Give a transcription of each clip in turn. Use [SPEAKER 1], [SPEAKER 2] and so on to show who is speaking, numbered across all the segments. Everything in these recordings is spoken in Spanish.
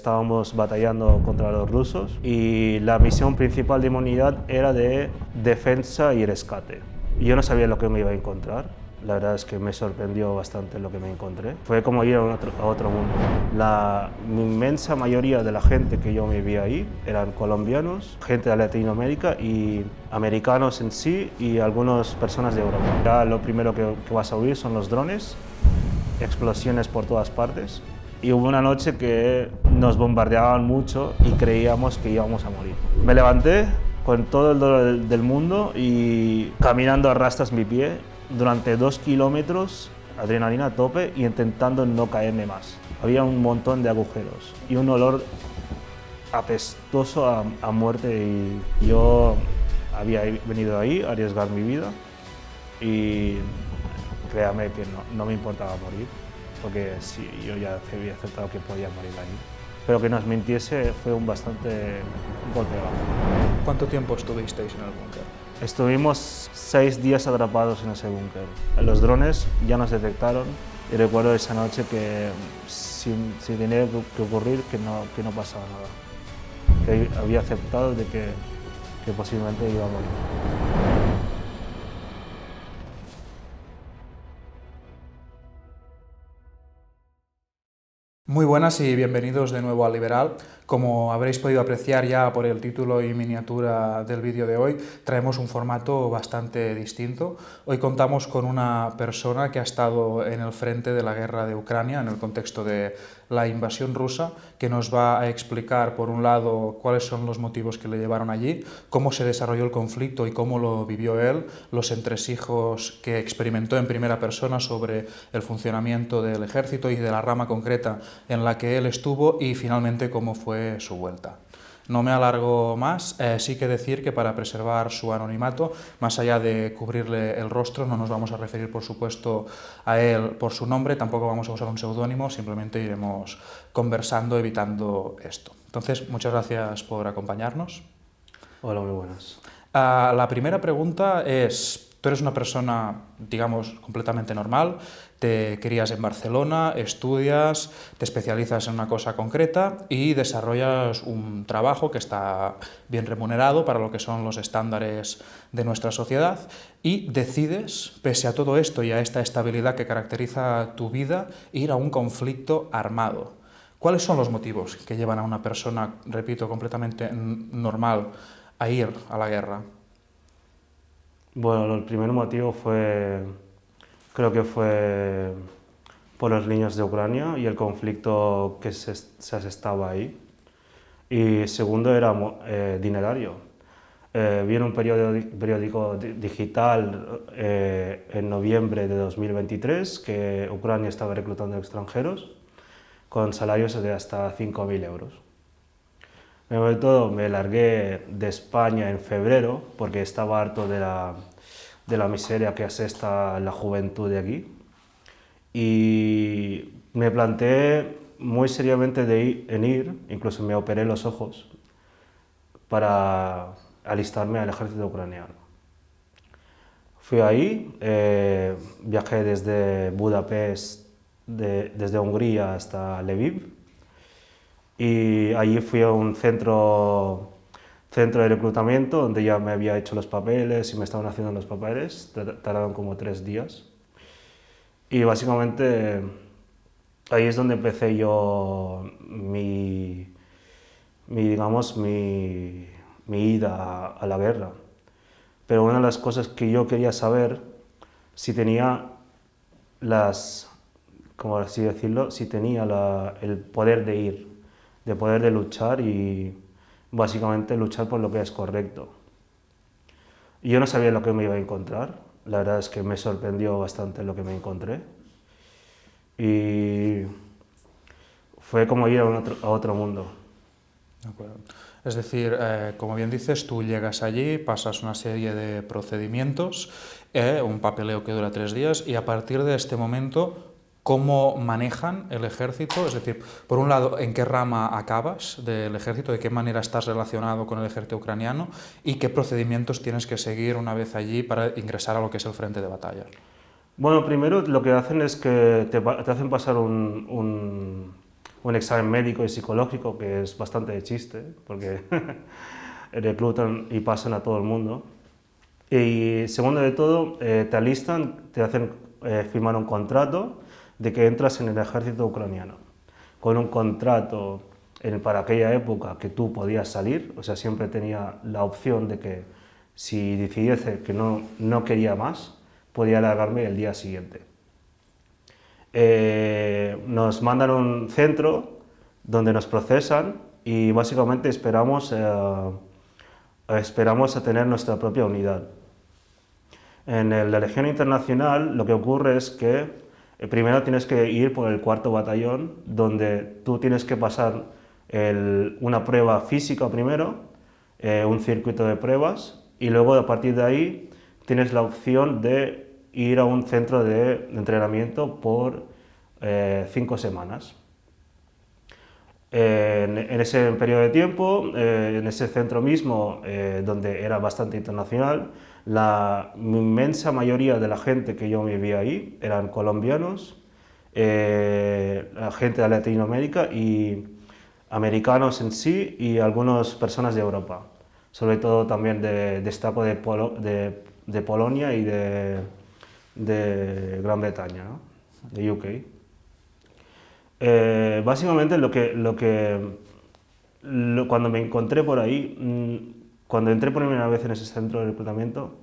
[SPEAKER 1] estábamos batallando contra los rusos y la misión principal de mi unidad era de defensa y rescate. Yo no sabía lo que me iba a encontrar. La verdad es que me sorprendió bastante lo que me encontré. Fue como ir a otro mundo. La inmensa mayoría de la gente que yo me vi ahí eran colombianos, gente de Latinoamérica y americanos en sí y algunas personas de Europa. Ya lo primero que vas a oír son los drones, explosiones por todas partes. Y hubo una noche que nos bombardeaban mucho y creíamos que íbamos a morir. Me levanté con todo el dolor del mundo y caminando a rastras mi pie durante 2 kilómetros, adrenalina a tope y intentando no caerme más. Había un montón de agujeros y un olor apestoso a muerte y yo había venido ahí a arriesgar mi vida y créame que no me importaba morir, porque sí, yo ya había aceptado que podía morir ahí. Pero que nos mintiese fue un bastante golpe bajo.
[SPEAKER 2] ¿Cuánto tiempo estuvisteis en el búnker?
[SPEAKER 1] Estuvimos 6 días atrapados en ese búnker. Los drones ya nos detectaron y recuerdo esa noche que si tenía que ocurrir que no pasaba nada. Que había aceptado de que posiblemente iba a morir.
[SPEAKER 2] Muy buenas y bienvenidos de nuevo a Liberal. Como habréis podido apreciar ya por el título y miniatura del vídeo de hoy, traemos un formato bastante distinto. Hoy contamos con una persona que ha estado en el frente de la guerra de Ucrania, en el contexto de la invasión rusa, que nos va a explicar, por un lado, cuáles son los motivos que le llevaron allí, cómo se desarrolló el conflicto y cómo lo vivió él, los entresijos que experimentó en primera persona sobre el funcionamiento del ejército y de la rama concreta en la que él estuvo y finalmente cómo fue su vuelta. No me alargo más, sí que decir que para preservar su anonimato, más allá de cubrirle el rostro, no nos vamos a referir por supuesto a él por su nombre, tampoco vamos a usar un seudónimo, simplemente iremos conversando evitando esto. Entonces, muchas gracias por acompañarnos.
[SPEAKER 1] Hola, muy buenas.
[SPEAKER 2] La primera pregunta es, tú eres una persona, digamos, completamente normal, te crías en Barcelona, estudias, te especializas en una cosa concreta y desarrollas un trabajo que está bien remunerado para lo que son los estándares de nuestra sociedad y decides, pese a todo esto y a esta estabilidad que caracteriza tu vida, ir a un conflicto armado. ¿Cuáles son los motivos que llevan a una persona, repito, completamente normal a ir a la guerra?
[SPEAKER 1] Bueno, el primer motivo creo que fue por los niños de Ucrania y el conflicto que se asestaba ahí. Y segundo era dinerario. Vi en un periódico digital en noviembre de 2023 que Ucrania estaba reclutando extranjeros con salarios de hasta 5.000 euros. Sobre todo me largué de España en febrero porque estaba harto de la miseria que asesta la juventud de aquí y me planteé muy seriamente en ir, incluso me operé los ojos para alistarme al ejército ucraniano. Fui ahí, viajé desde Budapest, desde Hungría hasta Lviv, y allí fui a un centro de reclutamiento donde ya me había hecho los papeles y me estaban haciendo los papeles, tardaron como 3 días. Y básicamente ahí es donde empecé yo digamos, mi ida a la guerra. Pero una de las cosas que yo quería saber, si tenía como así decirlo, si tenía el poder de ir, de poder de luchar y básicamente luchar por lo que es correcto. Y yo no sabía lo que me iba a encontrar, la verdad es que me sorprendió bastante lo que me encontré. Y fue como ir a otro mundo.
[SPEAKER 2] De acuerdo. Es decir, como bien dices, tú llegas allí, pasas una serie de procedimientos, un papeleo que dura 3 días y a partir de este momento, ¿cómo manejan el ejército? Es decir, por un lado, ¿en qué rama acabas del ejército? ¿De qué manera estás relacionado con el ejército ucraniano? ¿Y qué procedimientos tienes que seguir una vez allí para ingresar a lo que es el frente de batalla?
[SPEAKER 1] Bueno, primero lo que hacen es que te hacen pasar un un examen médico y psicológico que es bastante de chiste, porque reclutan y pasan a todo el mundo. Y segundo de todo, te alistan, te hacen firmar un contrato de que entras en el ejército ucraniano. Con un contrato para aquella época que tú podías salir, o sea, siempre tenía la opción de que si decidiese que no quería más, podía largarme el día siguiente. Nos mandan a un centro donde nos procesan y básicamente esperamos a tener nuestra propia unidad. En la Legión Internacional lo que ocurre es que primero tienes que ir por el 4.º batallón, donde tú tienes que pasar una prueba física primero, un circuito de pruebas, y luego a partir de ahí tienes la opción de ir a un centro de entrenamiento por 5 semanas. En ese periodo de tiempo, en ese centro mismo, donde era bastante internacional, la inmensa mayoría de la gente que yo me vi ahí eran colombianos, la gente de Latinoamérica y americanos en sí y algunas personas de Europa. Sobre todo también destaco de Polonia y de Gran Bretaña, ¿no? De UK. Básicamente cuando me encontré por ahí, cuando entré por primera vez en ese centro de reclutamiento,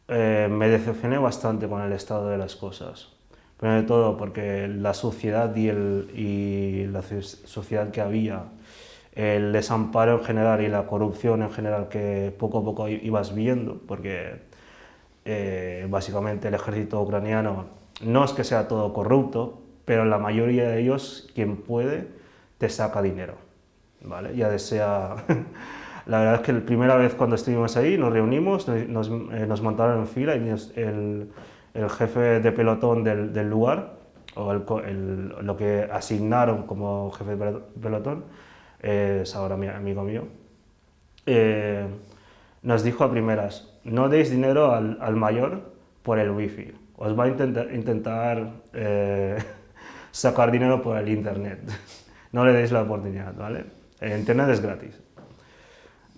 [SPEAKER 1] me decepcioné bastante con el estado de las cosas. Primero de todo porque la suciedad y la suciedad que había, el desamparo en general y la corrupción en general que poco a poco ibas viendo, porque básicamente el ejército ucraniano no es que sea todo corrupto, pero la mayoría de ellos, quien puede, te saca dinero, ¿vale? Ya sea... La verdad es que la primera vez cuando estuvimos ahí nos reunimos, nos montaron en fila y el jefe de pelotón del lugar, o lo que asignaron como jefe de pelotón, es ahora mi amigo mío, nos dijo a primeras: no deis dinero al mayor por el wifi, os va a intentar sacar dinero por el internet, no le deis la oportunidad, ¿vale? El internet es gratis.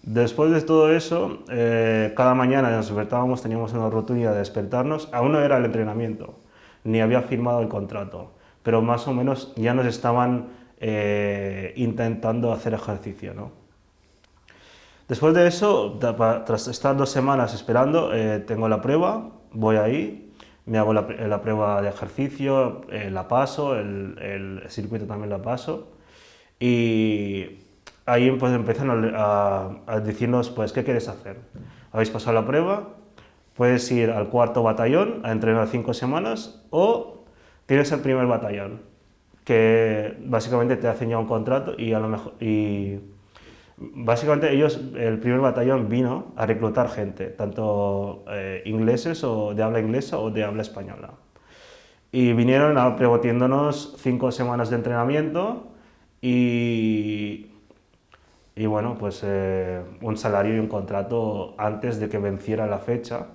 [SPEAKER 1] Después de todo eso, cada mañana nos despertábamos, teníamos una rutina de despertarnos. Aún no era el entrenamiento, ni había firmado el contrato, pero más o menos ya nos estaban intentando hacer ejercicio, ¿no? Después de eso, tras estar 2 semanas esperando, tengo la prueba, voy ahí, me hago la prueba de ejercicio, la paso, el circuito también la paso, y ahí pues empiezan a decirnos, pues, ¿qué quieres hacer? ¿Habéis pasado la prueba? Puedes ir al 4.º batallón a entrenar 5 semanas o tienes el 1.º batallón, que básicamente te hacen ya un contrato y básicamente ellos, el 1.º batallón vino a reclutar gente, tanto ingleses o de habla inglesa o de habla española. Y vinieron prometiéndonos 5 semanas de entrenamiento y bueno, pues un salario y un contrato antes de que venciera la fecha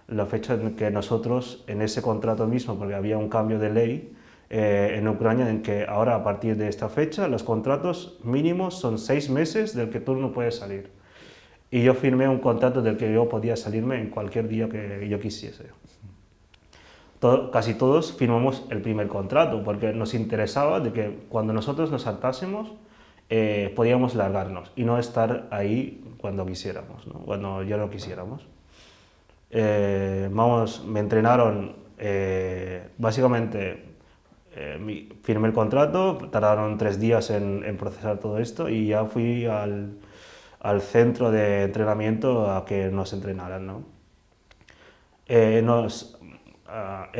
[SPEAKER 1] en que nosotros, en ese contrato mismo, porque había un cambio de ley en Ucrania, en que ahora a partir de esta fecha los contratos mínimos son 6 meses del que tú no puedes salir. Y yo firmé un contrato del que yo podía salirme en cualquier día que yo quisiese. Casi todos firmamos el primer contrato porque nos interesaba de que cuando nosotros nos hartásemos podíamos largarnos y no estar ahí cuando quisiéramos, ¿no? Cuando ya no quisiéramos. Me entrenaron, básicamente firmé el contrato, tardaron 3 días en procesar todo esto y ya fui al centro de entrenamiento a que nos entrenaran, ¿no? El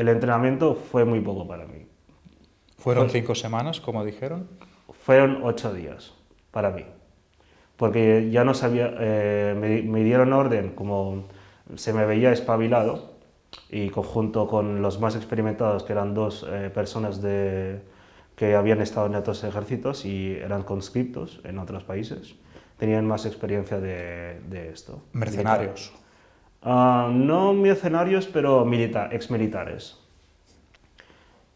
[SPEAKER 1] entrenamiento fue muy poco para mí.
[SPEAKER 2] ¿Fueron 5 semanas, como dijeron?
[SPEAKER 1] Fueron 8 días para mí, porque ya no sabía, me dieron orden, como se me veía espabilado, y junto con los más experimentados, que eran 2 personas que habían estado en otros ejércitos y eran conscriptos en otros países, tenían más experiencia de esto.
[SPEAKER 2] ¿Mercenarios?
[SPEAKER 1] No mercenarios, pero exmilitares.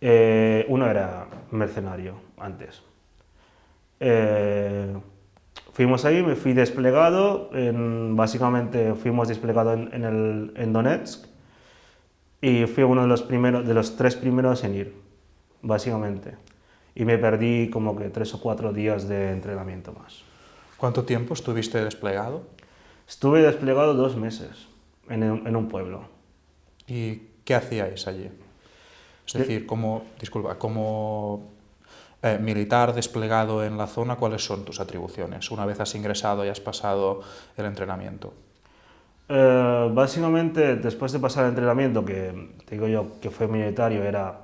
[SPEAKER 1] Uno era mercenario, antes. Fuimos ahí, me fui desplegado, básicamente fuimos desplegados en Donetsk y fui uno de los 3 primeros en ir, básicamente. Y me perdí como que 3 o 4 días de entrenamiento más.
[SPEAKER 2] ¿Cuánto tiempo estuviste desplegado?
[SPEAKER 1] Estuve desplegado 2 meses en un pueblo.
[SPEAKER 2] ¿Y qué hacíais allí? Es decir, como militar desplegado en la zona, ¿cuáles son tus atribuciones una vez has ingresado y has pasado el entrenamiento?
[SPEAKER 1] Básicamente, después de pasar el entrenamiento, que te digo yo que fue militario, era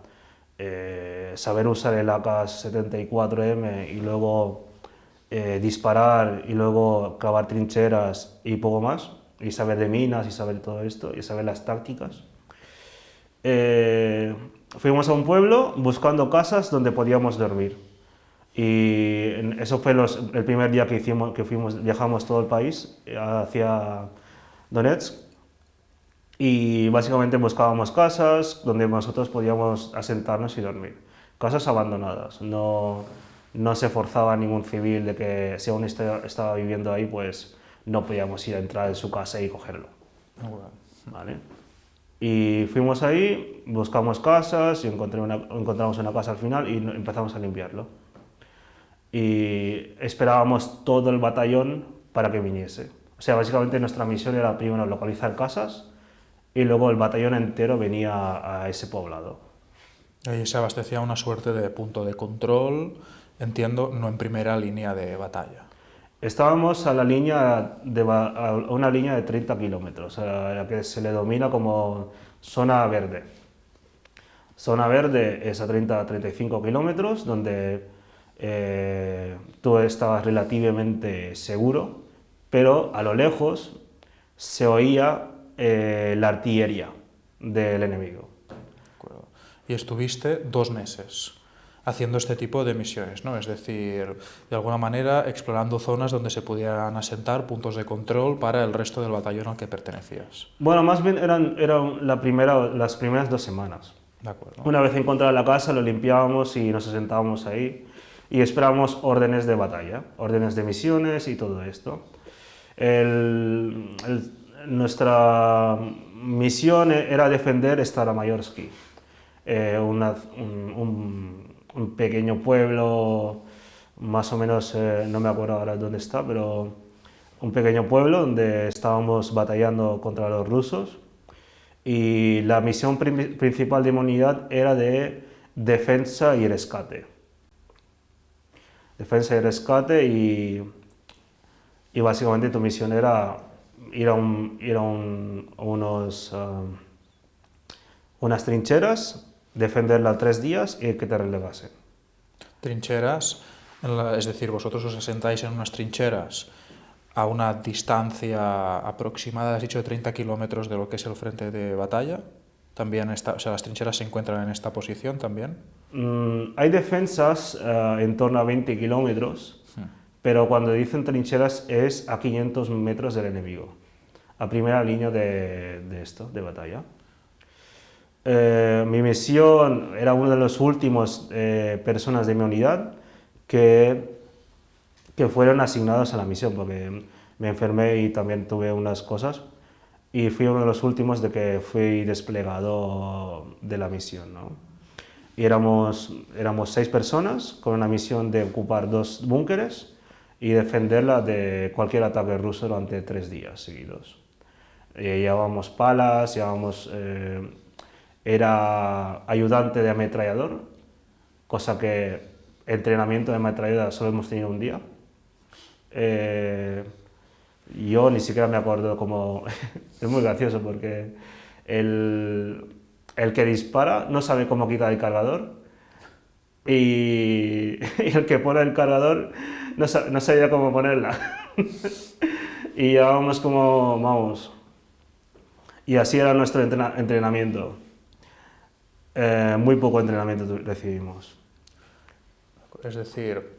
[SPEAKER 1] saber usar el AK-74M y luego disparar y luego cavar trincheras y poco más, y saber de minas y saber todo esto y saber las tácticas. Fuimos a un pueblo buscando casas donde podíamos dormir. Y eso fue el primer día que viajamos todo el país hacia Donetsk. Y básicamente buscábamos casas donde nosotros podíamos asentarnos y dormir. Casas abandonadas. No se forzaba ningún civil de que si aún estaba viviendo ahí, pues no podíamos ir a entrar en su casa y cogerlo. ¿Vale? Y fuimos ahí, buscamos casas y encontramos una casa al final y empezamos a limpiarlo. Y esperábamos todo el batallón para que viniese. O sea, básicamente nuestra misión era primero localizar casas y luego el batallón entero venía a ese poblado.
[SPEAKER 2] Ahí se abastecía una suerte de punto de control, entiendo, no en primera línea de batalla.
[SPEAKER 1] Estábamos a una línea de 30 kilómetros, a la que se le domina como zona verde. Zona verde es a 35 kilómetros, donde tú estabas relativamente seguro, pero a lo lejos se oía la artillería del enemigo.
[SPEAKER 2] Y estuviste 2 meses haciendo este tipo de misiones, ¿no? Es decir, de alguna manera explorando zonas donde se pudieran asentar puntos de control para el resto del batallón al que pertenecías.
[SPEAKER 1] Bueno, más bien eran las primeras 2 semanas.
[SPEAKER 2] De acuerdo.
[SPEAKER 1] Una vez encontrada la casa, lo limpiábamos y nos asentábamos ahí y esperábamos órdenes de batalla, órdenes de misiones y todo esto. Nuestra misión era defender Staramayorsky, un pequeño pueblo, más o menos, no me acuerdo ahora dónde está, pero un pequeño pueblo donde estábamos batallando contra los rusos. Y la misión principal de mi unidad era de defensa y rescate. Defensa y rescate y básicamente tu misión era ir a unas trincheras, defenderla 3 días y que te relevasen.
[SPEAKER 2] Trincheras, es decir, vosotros os asentáis en unas trincheras a una distancia aproximada, has dicho, de 30 kilómetros de lo que es el frente de batalla. También o sea, las trincheras se encuentran en esta posición también.
[SPEAKER 1] Hay defensas en torno a 20 kilómetros, pero cuando dicen trincheras es a 500 metros del enemigo, a primera línea de batalla. Mi misión era una de las últimas personas de mi unidad que fueron asignados a la misión, porque me enfermé y también tuve unas cosas, y fui uno de los últimos de que fui desplegado de la misión, ¿no? Y éramos 6 personas con una misión de ocupar 2 búnkeres y defenderla de cualquier ataque ruso durante 3 días seguidos. Llevábamos palas, era ayudante de ametrallador, cosa que entrenamiento de ametralladora solo hemos tenido un día. Yo ni siquiera me acuerdo cómo... Es muy gracioso porque el que dispara no sabe cómo quitar el cargador y el que pone el cargador no sabía cómo ponerla. Y llevábamos como... vamos... Y así era nuestro entrenamiento. Muy poco entrenamiento recibimos.
[SPEAKER 2] Es decir,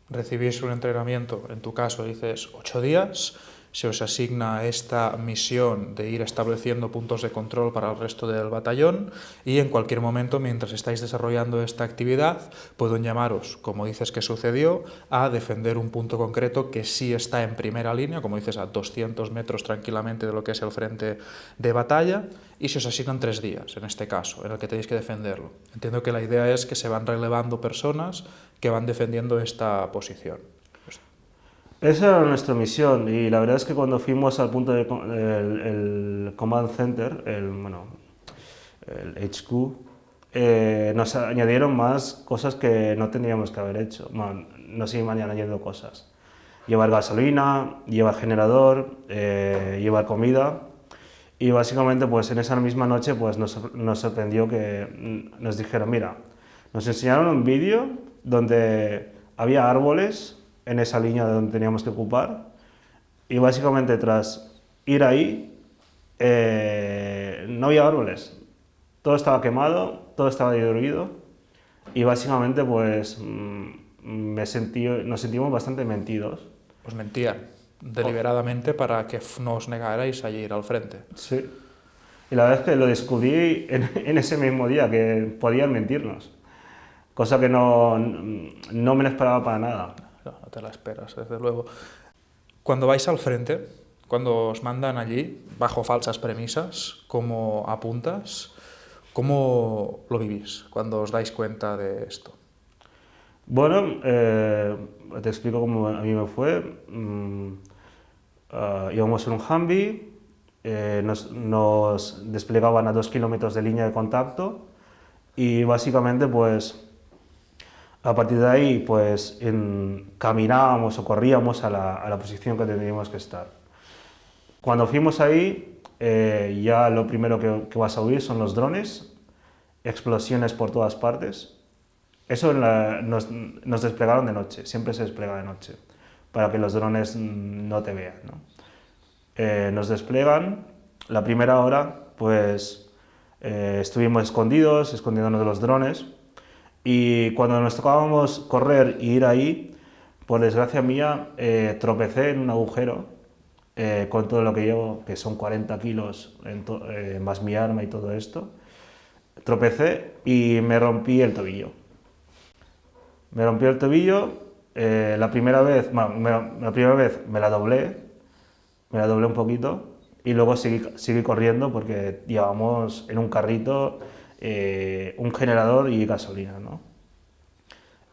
[SPEAKER 2] recibís un entrenamiento, en tu caso dices 8 días, se os asigna esta misión de ir estableciendo puntos de control para el resto del batallón y en cualquier momento, mientras estáis desarrollando esta actividad, pueden llamaros, como dices que sucedió, a defender un punto concreto que sí está en primera línea, como dices, a 200 metros tranquilamente de lo que es el frente de batalla, y se os asignan 3 días, en este caso, en el que tenéis que defenderlo. Entiendo que la idea es que se van relevando personas que van defendiendo esta posición.
[SPEAKER 1] Esa era nuestra misión y la verdad es que cuando fuimos al punto el Command Center, el HQ, nos añadieron más cosas que no teníamos que haber hecho. Bueno, nos iban añadiendo cosas. Llevar gasolina, llevar generador, llevar comida y básicamente pues en esa misma noche pues nos sorprendió que nos dijeron, mira, nos enseñaron un vídeo donde había árboles en esa línea donde teníamos que ocupar y básicamente tras ir ahí no había árboles, todo estaba quemado, todo estaba destruido y básicamente pues nos sentimos bastante mentidos.
[SPEAKER 2] Os mentían deliberadamente para que no os negarais a ir al frente.
[SPEAKER 1] Sí, y la verdad es que lo descubrí en ese mismo día, que podían mentirnos, cosa que no me lo esperaba para nada.
[SPEAKER 2] No te la esperas, desde luego. Cuando vais al frente, cuando os mandan allí, bajo falsas premisas, ¿cómo apuntas? ¿Cómo lo vivís cuando os dais cuenta de esto?
[SPEAKER 1] Bueno, te explico cómo a mí me fue. Íbamos en un Humvee, nos desplegaban a 2 kilómetros de línea de contacto y básicamente pues a partir de ahí, pues caminábamos o corríamos a la posición que teníamos que estar. Cuando fuimos ahí, ya lo primero que vas a oír son los drones, explosiones por todas partes. Eso nos desplegaron de noche, siempre se despliega de noche, para que los drones no te vean, ¿no? Nos desplegan, la primera hora, pues estuvimos escondiéndonos de los drones. Y cuando nos tocábamos correr y ir ahí, por desgracia mía, tropecé en un agujero con todo lo que llevo, que son 40 kilos, más mi arma y todo esto. Tropecé y me rompí el tobillo. Me rompí el tobillo, la primera vez me la doblé un poquito y luego seguí corriendo porque llevamos en un carrito un generador y gasolina, ¿no?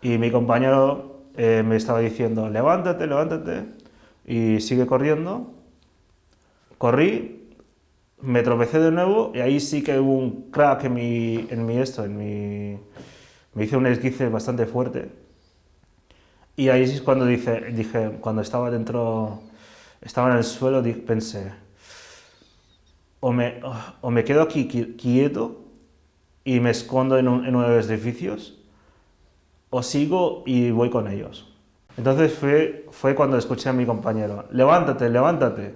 [SPEAKER 1] Y mi compañero me estaba diciendo, levántate, levántate, y sigue corriendo. Corrí, me tropecé de nuevo y ahí sí que hubo un crack me hice un esguince bastante fuerte. Y ahí es cuando dije, cuando estaba estaba en el suelo, pensé, o me quedo aquí quieto y me escondo en uno de los edificios, o sigo y voy con ellos. Entonces fue cuando escuché a mi compañero, levántate, levántate.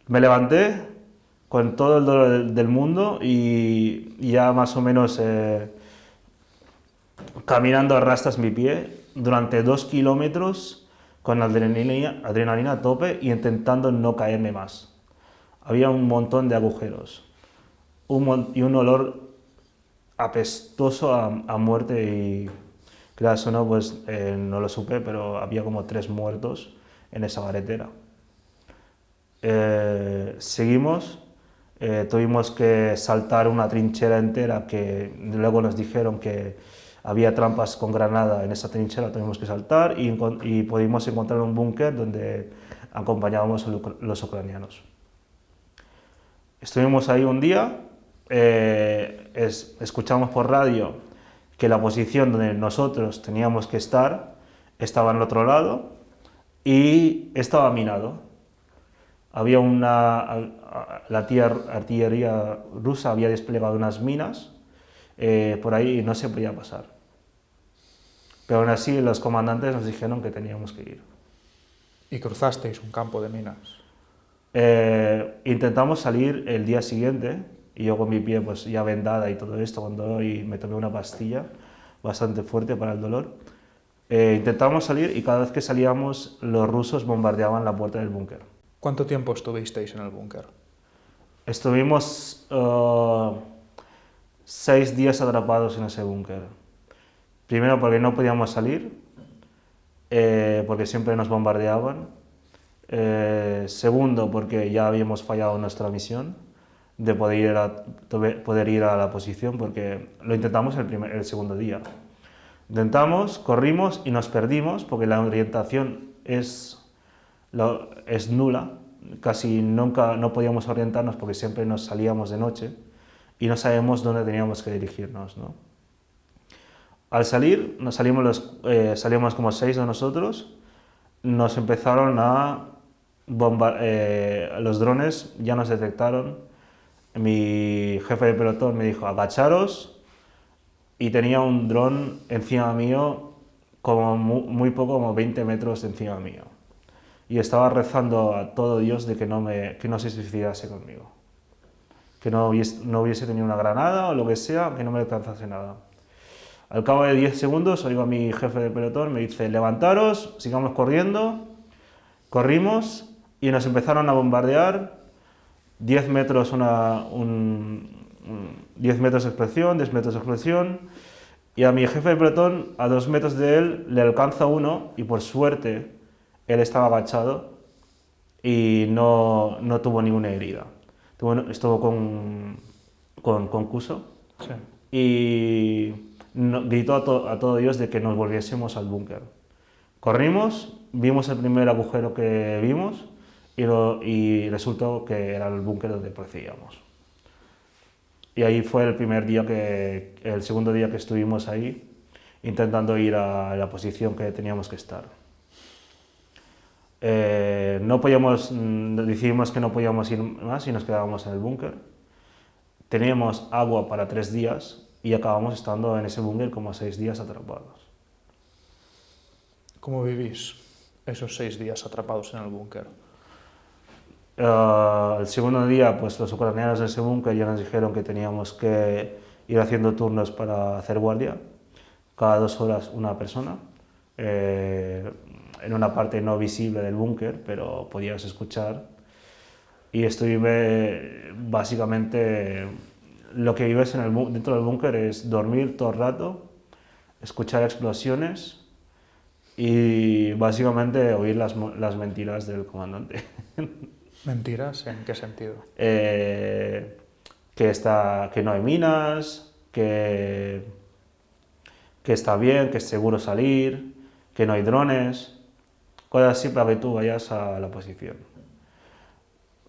[SPEAKER 1] Me levanté con todo el dolor del mundo y ya más o menos caminando a rastras mi pie durante 2 kilómetros con adrenalina a tope y intentando no caerme más. Había un montón de agujeros y un olor apestoso a muerte y claro, eso no, pues, no lo supe, pero había como 3 muertos en esa carretera. Seguimos, tuvimos que saltar una trinchera entera que luego nos dijeron que había trampas con granada en esa trinchera, tuvimos que saltar y pudimos encontrar un búnker donde acompañábamos a los ucranianos. Estuvimos ahí un día, escuchamos por radio que la posición donde nosotros teníamos que estar estaba al otro lado y estaba minado. Había la artillería rusa había desplegado unas minas por ahí y no se podía pasar. Pero aún así los comandantes nos dijeron que teníamos que ir.
[SPEAKER 2] ¿Y cruzasteis un campo de minas?
[SPEAKER 1] Intentamos salir el día siguiente y yo con mi pie pues ya vendada y todo esto con dolor y me tomé una pastilla bastante fuerte para el dolor. Intentamos salir y cada vez que salíamos los rusos bombardeaban la puerta del búnker.
[SPEAKER 2] ¿Cuánto tiempo estuvisteis en el búnker?
[SPEAKER 1] Estuvimos 6 días atrapados en ese búnker. Primero porque no podíamos salir, porque siempre nos bombardeaban. Segundo porque ya habíamos fallado nuestra misión de poder ir a la posición, porque lo intentamos el segundo día. Intentamos, corrimos y nos perdimos porque la orientación es nula. Casi nunca no podíamos orientarnos porque siempre nos salíamos de noche y no sabemos dónde teníamos que dirigirnos, ¿no? Al salir, salimos como 6 de nosotros, nos empezaron a los drones ya nos detectaron. Mi jefe de pelotón me dijo, agacharos, y tenía un dron encima mío, como muy poco, como 20 metros encima mío. Y estaba rezando a todo Dios de que no se suicidase conmigo. Que no hubiese tenido una granada o lo que sea, que no me alcanzase nada. Al cabo de 10 segundos oigo a mi jefe de pelotón, me dice, levantaros, sigamos corriendo. Corrimos y nos empezaron a bombardear. 10 metros 10 metros de explosión, 10 metros de explosión, y a mi jefe de pelotón, a 2 metros de él, le alcanza uno, y por suerte él estaba agachado y no tuvo ninguna herida. Estuvo con CUSO,
[SPEAKER 2] Sí.
[SPEAKER 1] y gritó a todo Dios de que nos volviésemos al búnker. Corrimos, vimos el primer agujero que vimos, y resultó que era el búnker donde procedíamos. Y ahí fue el segundo día que estuvimos ahí, intentando ir a la posición que teníamos que estar. Decidimos que no podíamos ir más y nos quedábamos en el búnker. Teníamos agua para 3 días y acabamos estando en ese búnker como 6 días atrapados.
[SPEAKER 2] ¿Cómo vivís esos 6 días atrapados en el búnker?
[SPEAKER 1] El segundo día, pues los ucranianos de ese búnker ya nos dijeron que teníamos que ir haciendo turnos para hacer guardia, cada 2 horas una persona, en una parte no visible del búnker, pero podías escuchar. Y básicamente, lo que vives dentro del búnker es dormir todo el rato, escuchar explosiones y básicamente oír las mentiras del comandante.
[SPEAKER 2] ¿Mentiras? ¿En qué sentido?
[SPEAKER 1] Que no hay minas, que está bien, que es seguro salir, que no hay drones, cosas así para que tú vayas a la posición.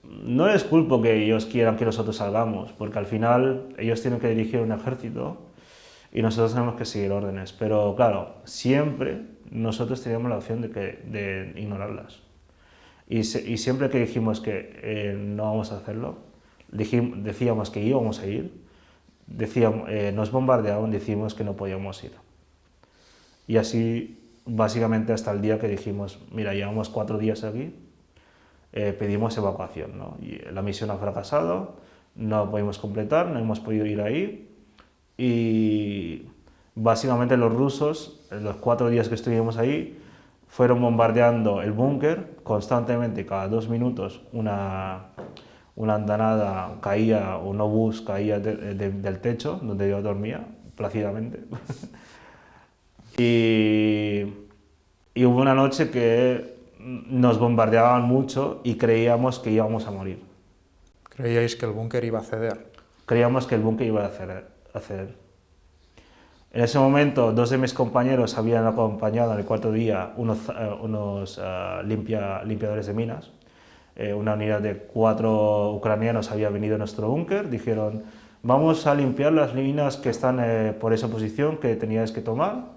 [SPEAKER 1] No les culpo que ellos quieran que nosotros salgamos, porque al final ellos tienen que dirigir un ejército y nosotros tenemos que seguir órdenes, pero claro, siempre nosotros teníamos la opción de ignorarlas. Y siempre que dijimos que no vamos a hacerlo, decíamos que íbamos a ir, nos bombardeaban, decimos que no podíamos ir. Y así, básicamente, hasta el día que dijimos, mira, llevamos 4 días aquí, pedimos evacuación, ¿no? Y la misión ha fracasado, no podemos completar, no hemos podido ir ahí, y básicamente los rusos, en los 4 días que estuvimos ahí, fueron bombardeando el búnker constantemente. Cada 2 minutos una andanada caía, un obús caía del techo donde yo dormía plácidamente. y hubo una noche que nos bombardeaban mucho y creíamos que íbamos a morir.
[SPEAKER 2] ¿Creíais que el búnker iba a ceder?
[SPEAKER 1] Creíamos que el búnker iba a ceder. En ese momento, 2 de mis compañeros habían acompañado en el 4.º día unos limpiadores de minas. Una unidad de 4 ucranianos había venido a nuestro búnker, dijeron, vamos a limpiar las minas que están por esa posición que teníais que tomar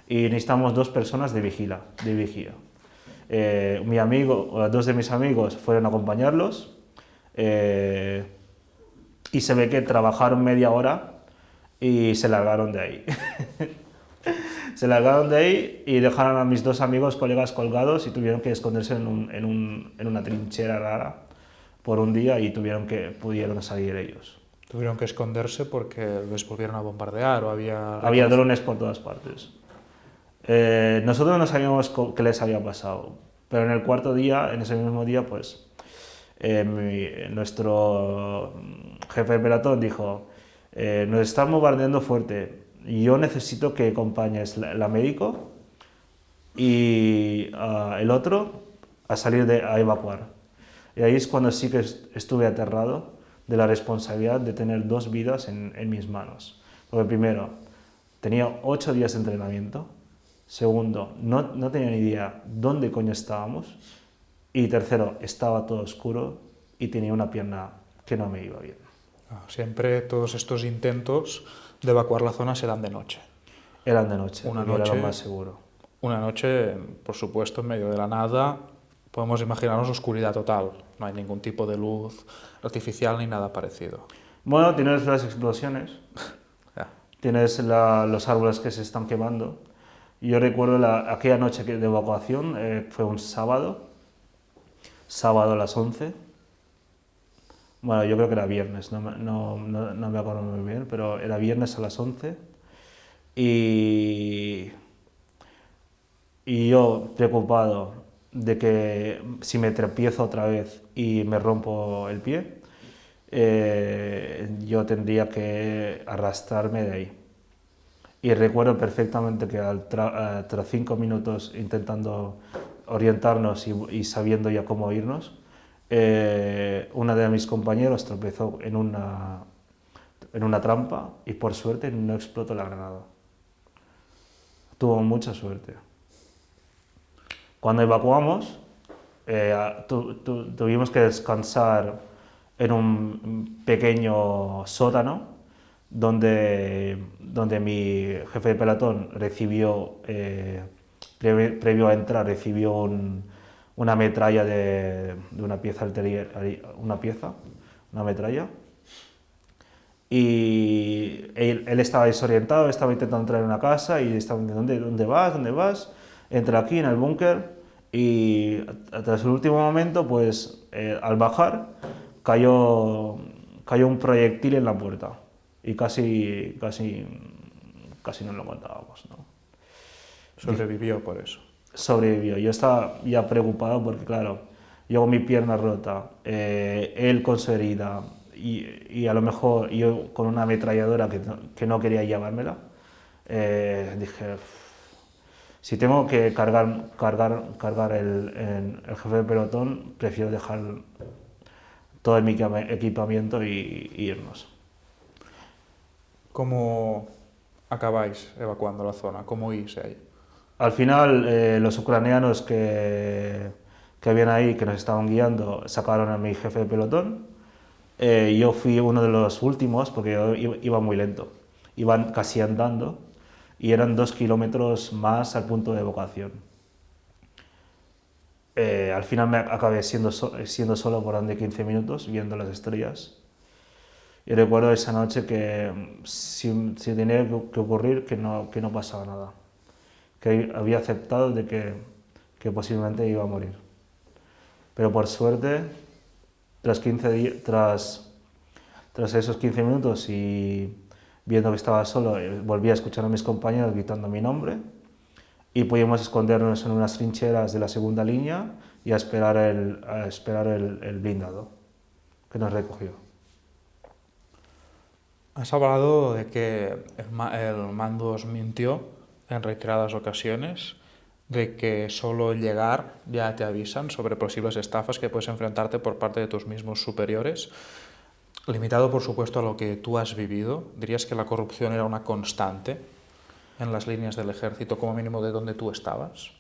[SPEAKER 1] y necesitamos 2 personas de vigía. 2 de mis amigos fueron a acompañarlos y se ve que trabajaron media hora y se largaron de ahí. Se largaron de ahí y dejaron a mis 2 colegas colgados y tuvieron que esconderse en una trinchera rara por un día y pudieron salir ellos.
[SPEAKER 2] ¿Tuvieron que esconderse porque les volvieron a bombardear o había...?
[SPEAKER 1] Había drones por todas partes. Nosotros no sabíamos qué les había pasado, pero en el 4.º día, en ese mismo día, pues nuestro jefe de pelotón dijo, nos están bombardeando fuerte, yo necesito que acompañes la médico y el otro a salir a evacuar. Y ahí es cuando sí que estuve aterrado de la responsabilidad de tener dos vidas en mis manos. Porque primero, tenía 8 días de entrenamiento. Segundo, no tenía ni idea dónde coño estábamos. Y tercero, estaba todo oscuro y tenía una pierna que no me iba bien.
[SPEAKER 2] Siempre todos estos intentos de evacuar la zona se dan de noche.
[SPEAKER 1] Eran de noche,
[SPEAKER 2] Una
[SPEAKER 1] porque era lo
[SPEAKER 2] noche,
[SPEAKER 1] más seguro.
[SPEAKER 2] una noche, por supuesto, en medio de la nada, podemos imaginarnos oscuridad total. No hay ningún tipo de luz artificial ni nada parecido.
[SPEAKER 1] Bueno, tienes las explosiones,
[SPEAKER 2] Ya.
[SPEAKER 1] tienes los árboles que se están quemando. Yo recuerdo aquella noche de evacuación, fue un sábado a las 11. Bueno, yo creo que era viernes, no me acuerdo muy bien, pero era viernes a las 11. Y yo preocupado de que si me tropiezo otra vez y me rompo el pie, yo tendría que arrastrarme de ahí. Y recuerdo perfectamente que tras 5 minutos intentando orientarnos y sabiendo ya cómo irnos, una de mis compañeros tropezó en una trampa y por suerte no explotó la granada. Tuvo mucha suerte. Cuando evacuamos, tuvimos que descansar en un pequeño sótano donde mi jefe de pelotón recibió, previo a entrar, recibió una metralla de una pieza una metralla. Y él estaba desorientado, estaba intentando entrar en una casa y estaba diciendo, ¿dónde vas? ¿Dónde vas? Entra aquí en el búnker y tras el último momento, pues al bajar, cayó un proyectil en la puerta y casi nos lo contábamos, ¿no?
[SPEAKER 2] Sobrevivió por eso.
[SPEAKER 1] Sobrevivió. Yo estaba ya preocupado porque, claro, yo con mi pierna rota, él con su herida y a lo mejor yo con una ametralladora que no quería llevármela, dije, si tengo que cargar el jefe de pelotón, prefiero dejar todo mi equipamiento y irnos.
[SPEAKER 2] ¿Cómo acabáis evacuando la zona? ¿Cómo huís ahí?
[SPEAKER 1] Al final, los ucranianos que habían ahí, que nos estaban guiando, sacaron a mi jefe de pelotón. Yo fui uno de los últimos porque yo iba muy lento. Iban casi andando y eran 2 kilómetros más al punto de evacuación. Al final me acabé siendo solo por de 15 minutos viendo las estrellas. Y recuerdo esa noche que si tenía que ocurrir, que no pasaba nada. Que había aceptado de que posiblemente iba a morir. Pero por suerte, tras esos 15 minutos y viendo que estaba solo, volví a escuchar a mis compañeros gritando mi nombre y pudimos escondernos en unas trincheras de la segunda línea y a esperar el blindado que nos recogió.
[SPEAKER 2] Has hablado de que el mando os mintió en reiteradas ocasiones, de que solo llegar ya te avisan sobre posibles estafas que puedes enfrentarte por parte de tus mismos superiores. Limitado, por supuesto, a lo que tú has vivido, ¿dirías que la corrupción era una constante en las líneas del ejército, como mínimo de donde tú estabas?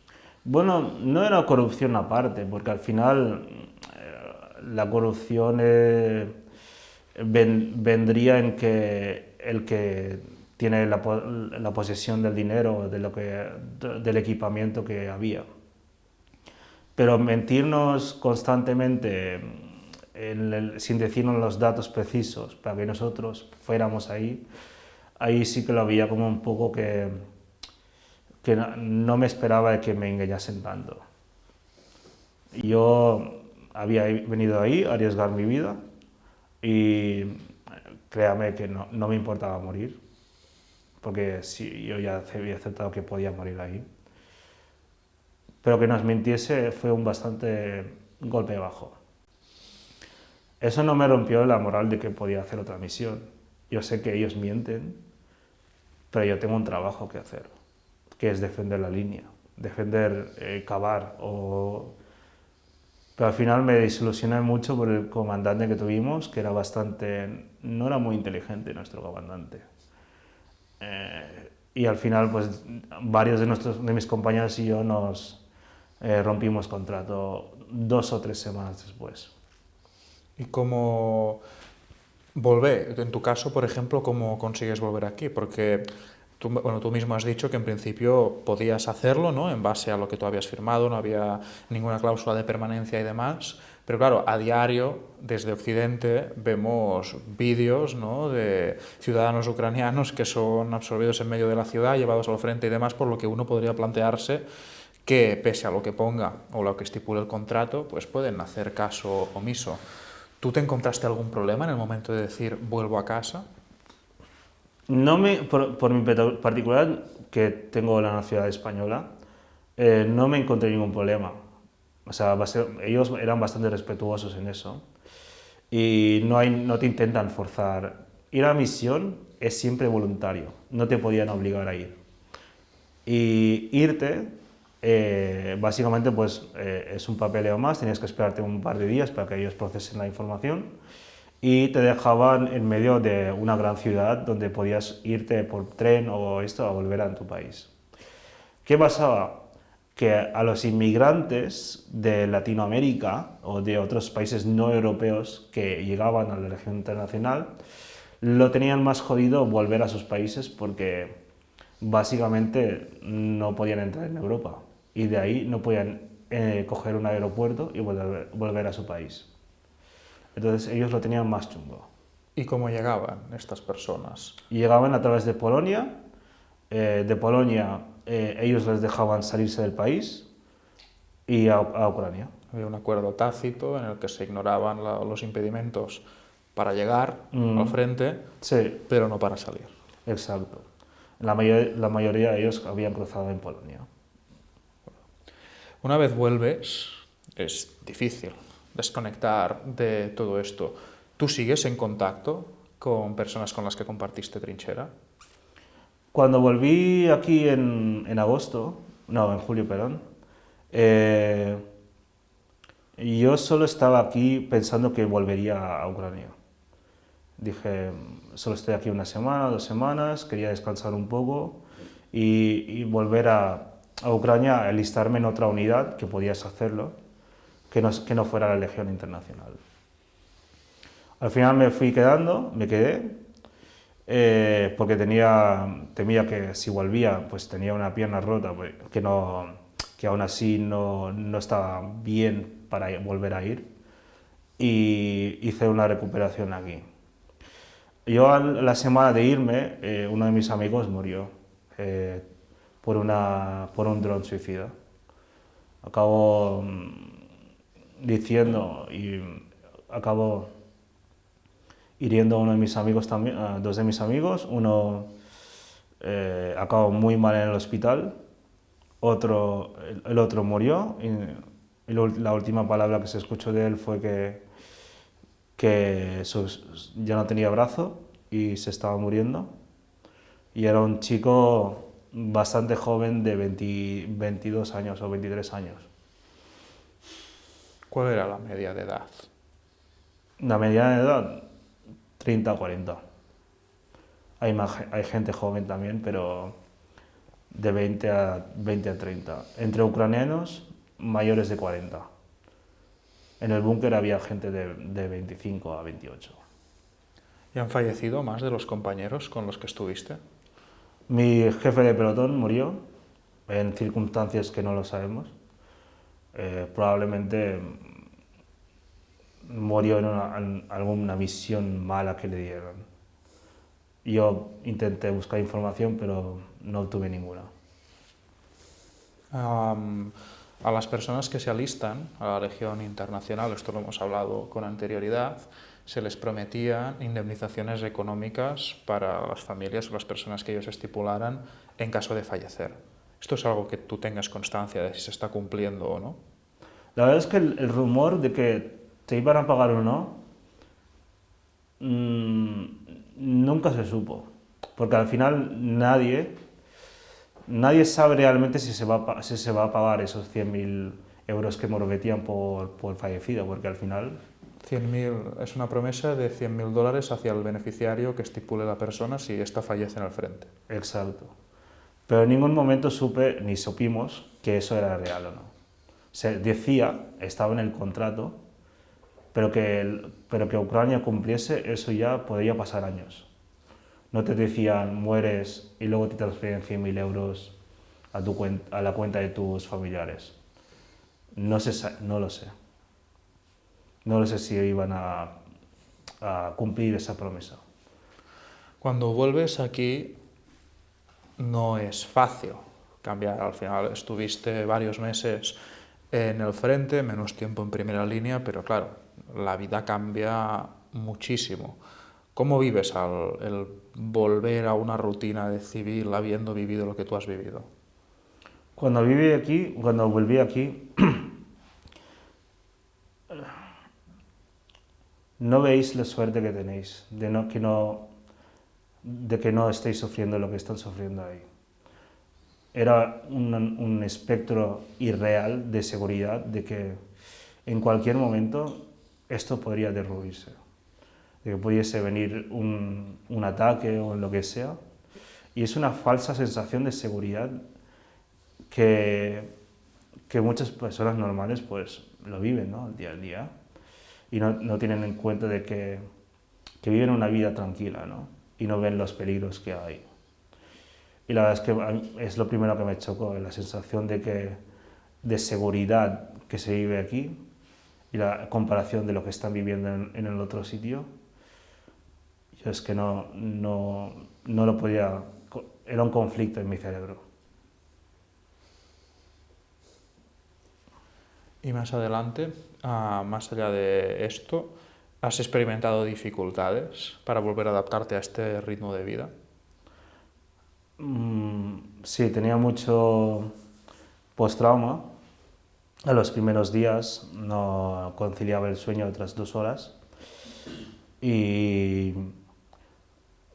[SPEAKER 1] Bueno, no era corrupción aparte, porque al final la corrupción vendría en que el que tiene la posesión del dinero, del equipamiento que había. Pero mentirnos constantemente sin decirnos los datos precisos para que nosotros fuéramos ahí sí que lo veía como un poco que no me esperaba de que me engañasen tanto. Yo había venido ahí a arriesgar mi vida y créame que no me importaba morir, porque sí, yo ya había aceptado que podía morir ahí. Pero que nos mintiese fue un bastante golpe bajo. Eso no me rompió la moral de que podía hacer otra misión. Yo sé que ellos mienten, pero yo tengo un trabajo que hacer, que es defender la línea, defender, cavar. Pero al final me desilusioné mucho por el comandante que tuvimos, que era bastante... no era muy inteligente nuestro comandante. Y al final, pues, varios de mis compañeros y yo nos rompimos contrato 2 o 3 semanas después.
[SPEAKER 2] ¿Y cómo volver? En tu caso, por ejemplo, ¿cómo consigues volver aquí? Porque tú mismo has dicho que en principio podías hacerlo, ¿no? En base a lo que tú habías firmado, no había ninguna cláusula de permanencia y demás. Pero claro, a diario, desde Occidente, vemos vídeos, ¿no?, de ciudadanos ucranianos que son absorbidos en medio de la ciudad, llevados al frente y demás, por lo que uno podría plantearse que, pese a lo que ponga o lo que estipule el contrato, pues pueden hacer caso omiso. ¿Tú te encontraste algún problema en el momento de decir vuelvo a casa?
[SPEAKER 1] Por mi particular, que tengo la nacionalidad española, no me encontré ningún problema. O sea, ellos eran bastante respetuosos en eso. Y no te intentan forzar. Ir a misión es siempre voluntario, no te podían obligar a ir. Y irte, básicamente, pues, es un papeleo más, tenías que esperarte un par de días para que ellos procesen la información y te dejaban en medio de una gran ciudad donde podías irte por tren o esto a volver a tu país. ¿Qué pasaba? Que a los inmigrantes de Latinoamérica o de otros países no europeos que llegaban a la región internacional lo tenían más jodido volver a sus países porque básicamente no podían entrar en Europa y de ahí no podían coger un aeropuerto y volver a su país. Entonces ellos lo tenían más chungo.
[SPEAKER 2] ¿Y cómo llegaban estas personas?
[SPEAKER 1] Y llegaban a través de Polonia. De Polonia ellos les dejaban salirse del país y a Ucrania.
[SPEAKER 2] Había un acuerdo tácito en el que se ignoraban los impedimentos para llegar al frente,
[SPEAKER 1] Sí,
[SPEAKER 2] pero no para salir.
[SPEAKER 1] exacto. La mayoría de ellos habían cruzado en Polonia.
[SPEAKER 2] Una vez vuelves, es difícil desconectar de todo esto. ¿Tú sigues en contacto con personas con las que compartiste trinchera?
[SPEAKER 1] Cuando volví aquí en agosto, no, en julio, perdón, yo solo estaba aquí pensando que volvería a Ucrania. Dije, solo estoy aquí una semana, 2 semanas, quería descansar un poco y volver a Ucrania, a alistarme en otra unidad, que podías hacerlo, que no fuera la Legión Internacional. Al final me quedé, porque temía que si volvía, pues tenía una pierna rota, pues, que aún así no estaba bien para volver a ir, y hice una recuperación aquí. Yo a la semana de irme, uno de mis amigos murió por un dron suicida. Acabó diciendo y acabó hiriendo a uno de mis amigos también, a 2 de mis amigos. Uno acabó muy mal en el hospital, el otro murió y la última palabra que se escuchó de él fue que ya no tenía brazo y se estaba muriendo. Y era un chico bastante joven de 22 años o 23 años.
[SPEAKER 2] ¿Cuál era la media de edad?
[SPEAKER 1] La mediana de edad, 30 o 40. Hay gente joven también, pero de 20 a 30. Entre ucranianos, mayores de 40. En el búnker había gente de 25 a 28.
[SPEAKER 2] ¿Y han fallecido más de los compañeros con los que estuviste?
[SPEAKER 1] Mi jefe de pelotón murió en circunstancias que no lo sabemos. Probablemente murió en alguna misión mala que le dieron. Yo intenté buscar información, pero no obtuve ninguna.
[SPEAKER 2] A las personas que se alistan a la Legión Internacional, esto lo hemos hablado con anterioridad, se les prometían indemnizaciones económicas para las familias o las personas que ellos estipularan en caso de fallecer. ¿Esto es algo que tú tengas constancia de si se está cumpliendo o no?
[SPEAKER 1] La verdad es que el rumor de que te iban a pagar o no Mm, nunca se supo, porque al final nadie sabe realmente si se va a pagar esos 100.000 euros que prometían por fallecido, porque al final...
[SPEAKER 2] 100.000 es una promesa de $100.000 hacia el beneficiario que estipule la persona si ésta fallece en el frente.
[SPEAKER 1] Exacto. Pero en ningún momento supe ni supimos que eso era real o no. Se decía, estaba en el contrato, pero que Ucrania cumpliese, eso ya podría pasar años. No te decían mueres y luego te transfieren 100.000 euros a la cuenta de tus familiares. No lo sé. No lo sé si iban a cumplir esa promesa.
[SPEAKER 2] Cuando vuelves aquí no es fácil cambiar. Al final estuviste varios meses en el frente, menos tiempo en primera línea, pero claro, la vida cambia muchísimo. ¿Cómo vives el volver a una rutina de civil habiendo vivido lo que tú has vivido?
[SPEAKER 1] Cuando volví aquí, no veis la suerte que tenéis de que no estéis sufriendo lo que están sufriendo ahí. Era un espectro irreal de seguridad de que en cualquier momento esto podría derruirse, de que pudiese venir un ataque o lo que sea. Y es una falsa sensación de seguridad que muchas personas normales pues lo viven, ¿no? Día a día, y no tienen en cuenta de que viven una vida tranquila, ¿no? Y no ven los peligros que hay. Y la verdad es que es lo primero que me chocó, la sensación de seguridad que se vive aquí y la comparación de lo que están viviendo en el otro sitio. Yo es que no lo podía, era un conflicto en mi cerebro.
[SPEAKER 2] Y más adelante, más allá de esto, ¿has experimentado dificultades para volver a adaptarte a este ritmo de vida?
[SPEAKER 1] Sí, tenía mucho post-trauma. A los primeros días no conciliaba el sueño otras 2 horas y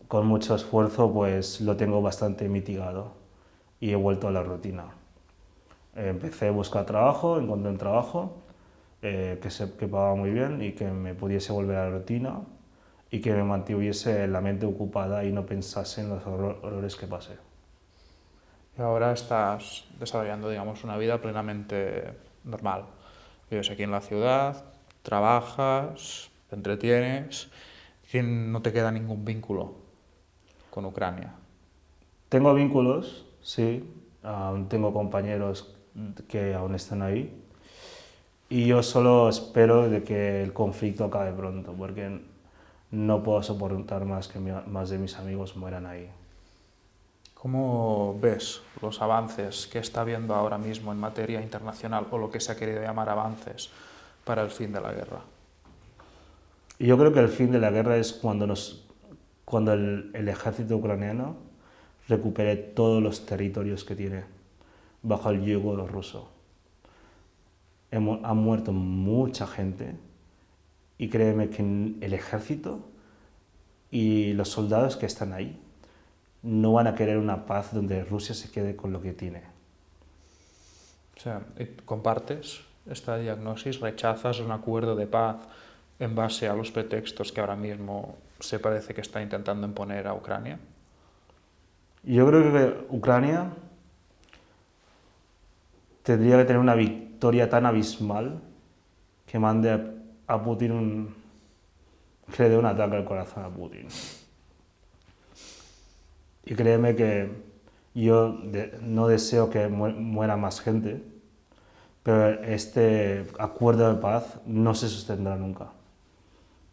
[SPEAKER 1] con mucho esfuerzo pues lo tengo bastante mitigado y he vuelto a la rutina. Empecé a buscar trabajo, encontré un trabajo que pagaba muy bien y que me pudiese volver a la rutina y que me mantuviese la mente ocupada y no pensase en los horrores que pasé.
[SPEAKER 2] Y ahora estás desarrollando, digamos, una vida plenamente normal. Vives aquí en la ciudad, trabajas, te entretienes, y no te queda ningún vínculo con Ucrania.
[SPEAKER 1] Tengo vínculos, sí, aún tengo compañeros que aún están ahí y yo solo espero de que el conflicto acabe pronto porque no puedo soportar más que más de mis amigos mueran ahí.
[SPEAKER 2] ¿Cómo ves los avances que está habiendo ahora mismo en materia internacional o lo que se ha querido llamar avances para el fin de la guerra?
[SPEAKER 1] Y yo creo que el fin de la guerra es cuando el ejército ucraniano recupere todos los territorios que tiene bajo el yugo ruso. Ha muerto mucha gente y créeme que el ejército y los soldados que están ahí no van a querer una paz donde Rusia se quede con lo que tiene.
[SPEAKER 2] O sea, ¿compartes esta diagnosis? ¿Rechazas un acuerdo de paz en base a los pretextos que ahora mismo se parece que está intentando imponer a Ucrania?
[SPEAKER 1] Yo creo que Ucrania tendría que tener una victoria tan abismal que mande a Putin que le dé un ataque al corazón a Putin. Y créeme que yo no deseo que muera más gente, pero este acuerdo de paz no se sostendrá nunca.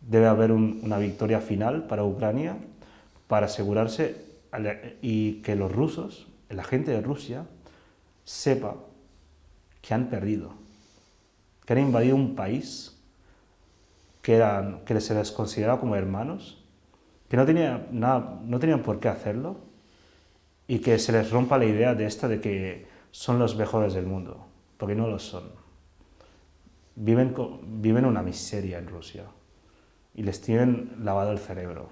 [SPEAKER 1] Debe haber una victoria final para Ucrania para asegurarse y que los rusos, la gente de Rusia, sepa que han perdido, que han invadido un país que se les consideraba como hermanos, que no tenían por qué hacerlo y que se les rompa la idea de que son los mejores del mundo, porque no lo son. Viven una miseria en Rusia y les tienen lavado el cerebro.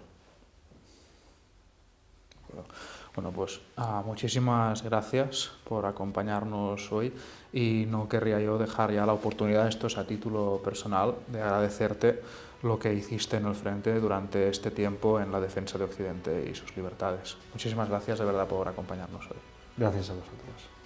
[SPEAKER 2] Bueno, pues muchísimas gracias por acompañarnos hoy y no querría yo dejar ya la oportunidad, esto es a título personal, de agradecerte lo que hiciste en el frente durante este tiempo en la defensa de Occidente y sus libertades. Muchísimas gracias de verdad por acompañarnos hoy.
[SPEAKER 1] Gracias a vosotros.